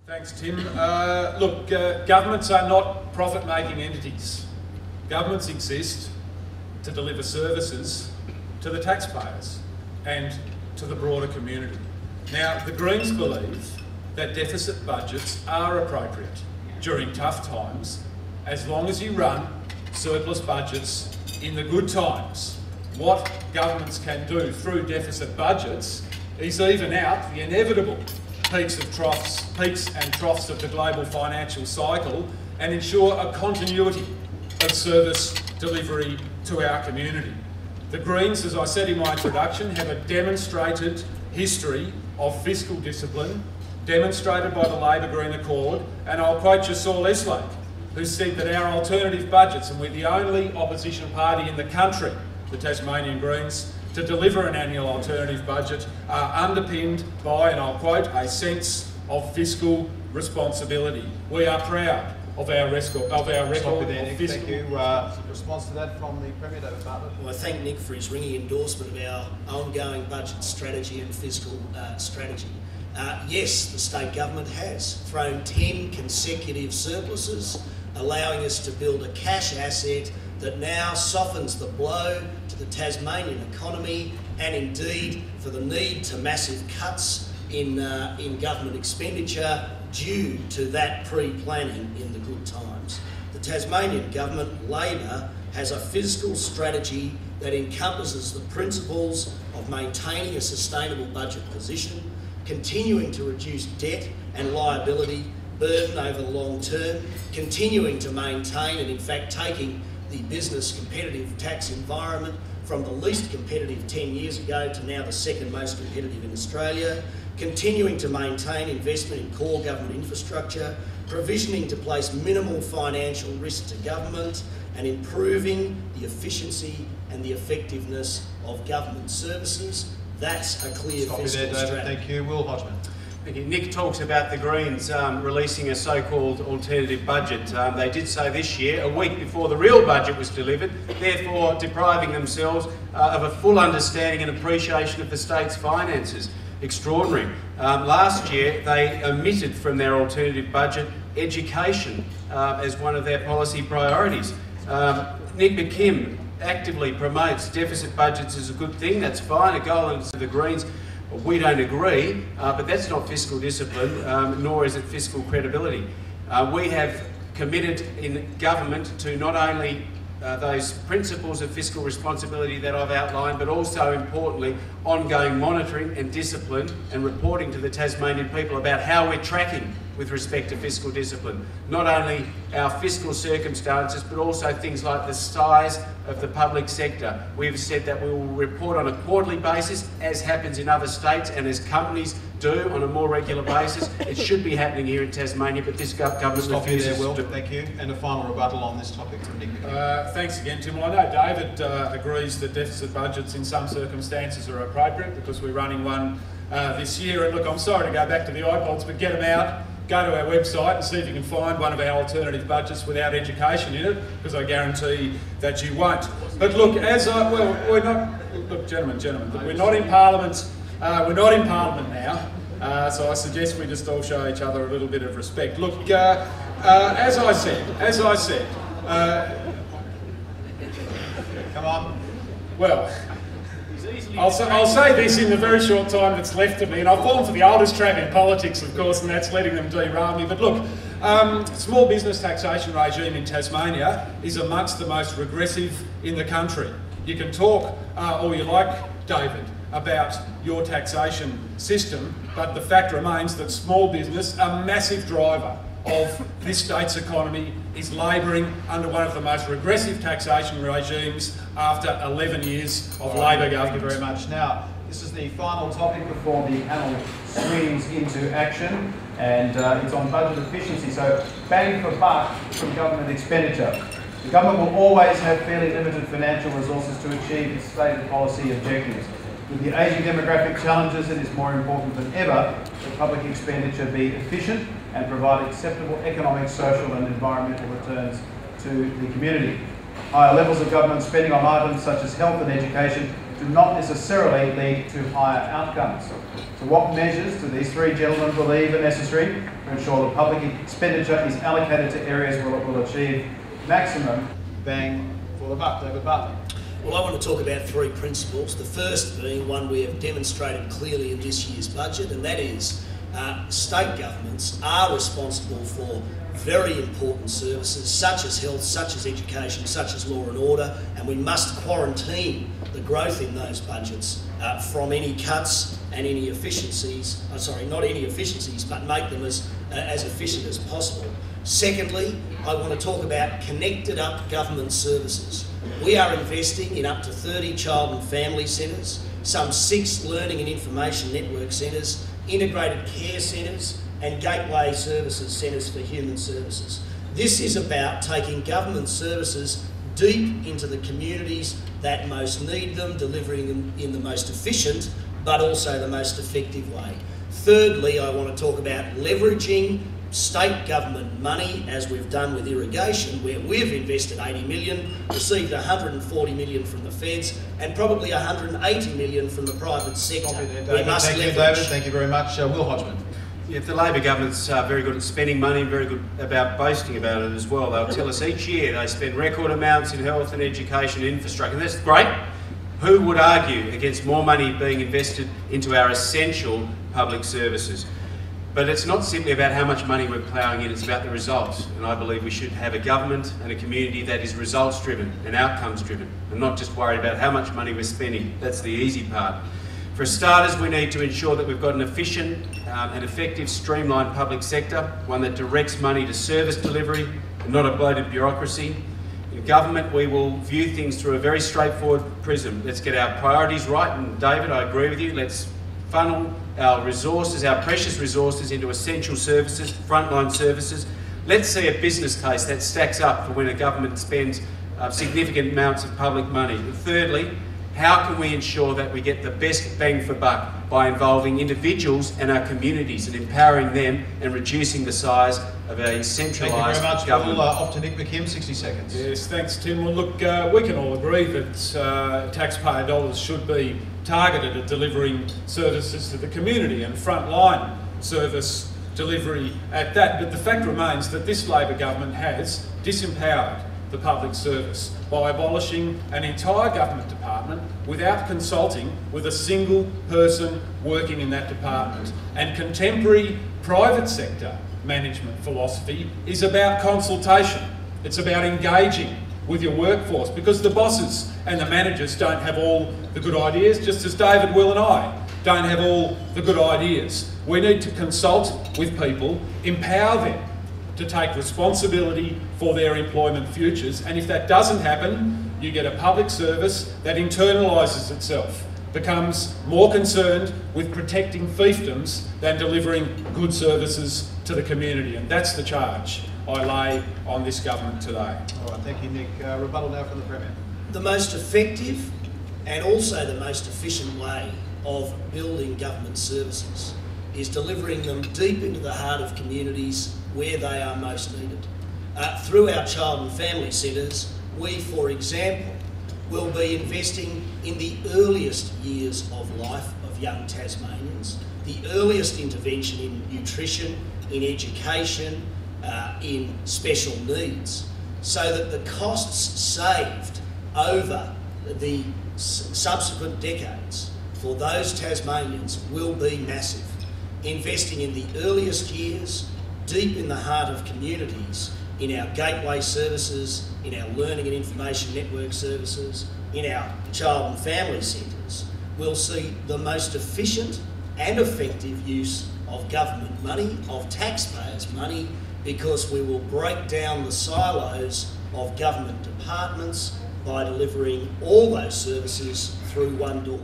Thanks, Tim. Look, governments are not profit-making entities. Governments exist to deliver services to the taxpayers and to the broader community. Now, the Greens believe that deficit budgets are appropriate during tough times as long as you run surplus budgets in the good times. What governments can do through deficit budgets is even out the inevitable peaks and troughs of the global financial cycle and ensure a continuity of service delivery to our community. The Greens, as I said in my introduction, have a demonstrated history of fiscal discipline, demonstrated by the Labor Green Accord, and I'll quote you Saul Eslake, who said that our alternative budgets, and we're the only opposition party in the country, the Tasmanian Greens, to deliver an annual alternative budget, are underpinned by, and I'll quote, a sense of fiscal responsibility. We are proud of our record of fiscal. Thank you. Response to that from the Premier, David Bartlett. Well, I thank Nick for his ringing endorsement of our ongoing budget strategy and fiscal strategy. Yes, the state government has thrown 10 consecutive surpluses, allowing us to build a cash asset that now softens the blow to the Tasmanian economy and indeed for the need to massive cuts in government expenditure due to that pre-planning in the good times. The Tasmanian government, Labor, has a fiscal strategy that encompasses the principles of maintaining a sustainable budget position, continuing to reduce debt and liability burden over the long term, continuing to maintain and in fact taking the business competitive tax environment from the least competitive 10 years ago to now the second most competitive in Australia, continuing to maintain investment in core government infrastructure, provisioning to place minimal financial risk to government, and improving the efficiency and the effectiveness of government services. That's a clear fiscal strategy. Thank you. Will Hodgman. Thank you. Nick talks about the Greens releasing a so-called alternative budget. They did so this year, a week before the real budget was delivered, therefore depriving themselves of a full understanding and appreciation of the state's finances. Extraordinary. Last year, they omitted from their alternative budget education as one of their policy priorities. Nick McKim actively promotes deficit budgets as a good thing. That's fine, a goal of the Greens. We don't agree, but that's not fiscal discipline, nor is it fiscal credibility. We have committed in government to not only those principles of fiscal responsibility that I've outlined, but also importantly, ongoing monitoring and discipline and reporting to the Tasmanian people about how we're tracking with respect to fiscal discipline. Not only our fiscal circumstances, but also things like the size of the public sector. We've said that we will report on a quarterly basis, as happens in other states and as companies do on a more regular basis. It should be happening here in Tasmania, but this government refuses to do it. Thank you. And a final rebuttal on this topic from Nick McKim. Thanks again, Tim. Well, I know David agrees that deficit budgets in some circumstances are appropriate because we're running one this year. And look, I'm sorry to go back to the iPods, but get them out. Go to our website and see if you can find one of our alternative budgets without education in it, because I guarantee that you won't. But look, we're not. Look, gentlemen, we're not in Parliament. We're not in Parliament now, so I suggest we just all show each other a little bit of respect. Look, as I said. Come on. Well. I'll say this in the very short time that's left of me, and I've fallen for the oldest trap in politics, of course, and that's letting them derail me. But look, small business taxation regime in Tasmania is amongst the most regressive in the country. You can talk all you like, David, about your taxation system, but the fact remains that small business, a massive driver of this state's economy, is labouring under one of the most regressive taxation regimes after 11 years of Labor government. Thank you very much. Now, this is the final topic before the panel swings into action, and it's on budget efficiency. So, bang for buck from government expenditure. The government will always have fairly limited financial resources to achieve its stated policy objectives. With the ageing demographic challenges, it is more important than ever that public expenditure be efficient and provide acceptable economic, social and environmental returns to the community. Higher levels of government spending on items such as health and education do not necessarily lead to higher outcomes. So what measures do these three gentlemen believe are necessary to ensure that public expenditure is allocated to areas where it will achieve maximum bang for the buck. David Bartlett. Well, I want to talk about three principles. The first being one we have demonstrated clearly in this year's budget, and that is state governments are responsible for very important services such as health, such as education, such as law and order, and we must quarantine the growth in those budgets from any cuts and any efficiencies, not any efficiencies, but make them as efficient as possible. Secondly, I want to talk about connected up government services. We are investing in up to 30 child and family centres, some 6 learning and information network centres, integrated care centres and gateway services centres for human services. This is about taking government services deep into the communities that most need them, delivering them in the most efficient but also the most effective way. Thirdly, I want to talk about leveraging state government money, as we've done with irrigation, where we've invested 80 million, received 140 million from the feds, and probably 180 million from the private sector. We must Thank you, leverage. David. Thank you very much. Will Hodgman. Yeah, the Labor government's very good at spending money and very good about boasting about it as well. They'll tell us each year they spend record amounts in health and education and infrastructure, and that's great. Who would argue against more money being invested into our essential public services? But it's not simply about how much money we're ploughing in, it's about the results. And I believe we should have a government and a community that is results driven and outcomes driven, and not just worried about how much money we're spending. That's the easy part. For starters, we need to ensure that we've got an efficient and effective streamlined public sector, one that directs money to service delivery and not a bloated bureaucracy. In government, we will view things through a very straightforward prism. Let's get our priorities right, and David, I agree with you, let's funnel our resources, our precious resources, into essential services, frontline services. Let's see a business case that stacks up for when a government spends significant amounts of public money. And thirdly, how can we ensure that we get the best bang for buck by involving individuals and our communities and empowering them and reducing the size of a centralised government? Thank you very much. Off to Nick McKim, 60 seconds. Yes, thanks, Tim. Well, look, we can all agree that taxpayer dollars should be targeted at delivering services to the community and frontline service delivery at that. But the fact remains that this Labor government has disempowered the public service by abolishing an entire government department without consulting with a single person working in that department. And contemporary private sector management philosophy is about consultation. It's about engaging with your workforce, because the bosses and the managers don't have all the good ideas, just as David, Will and I don't have all the good ideas. We need to consult with people, empower them to take responsibility for their employment futures, and if that doesn't happen, you get a public service that internalises itself, becomes more concerned with protecting fiefdoms than delivering good services to the community, and that's the charge I lay on this government today. All right, thank you, Nick. Rebuttal now from the Premier. The most effective and also the most efficient way of building government services is delivering them deep into the heart of communities where they are most needed. Through our child and family centres, we, for example, will be investing in the earliest years of life of young Tasmanians, the earliest intervention in nutrition, in education, in special needs, so that the costs saved over the subsequent decades for those Tasmanians will be massive. Investing in the earliest years, deep in the heart of communities, in our gateway services, in our learning and information network services, in our child and family centres, will see the most efficient and effective use of government money, of taxpayers' money, because we will break down the silos of government departments by delivering all those services through one door.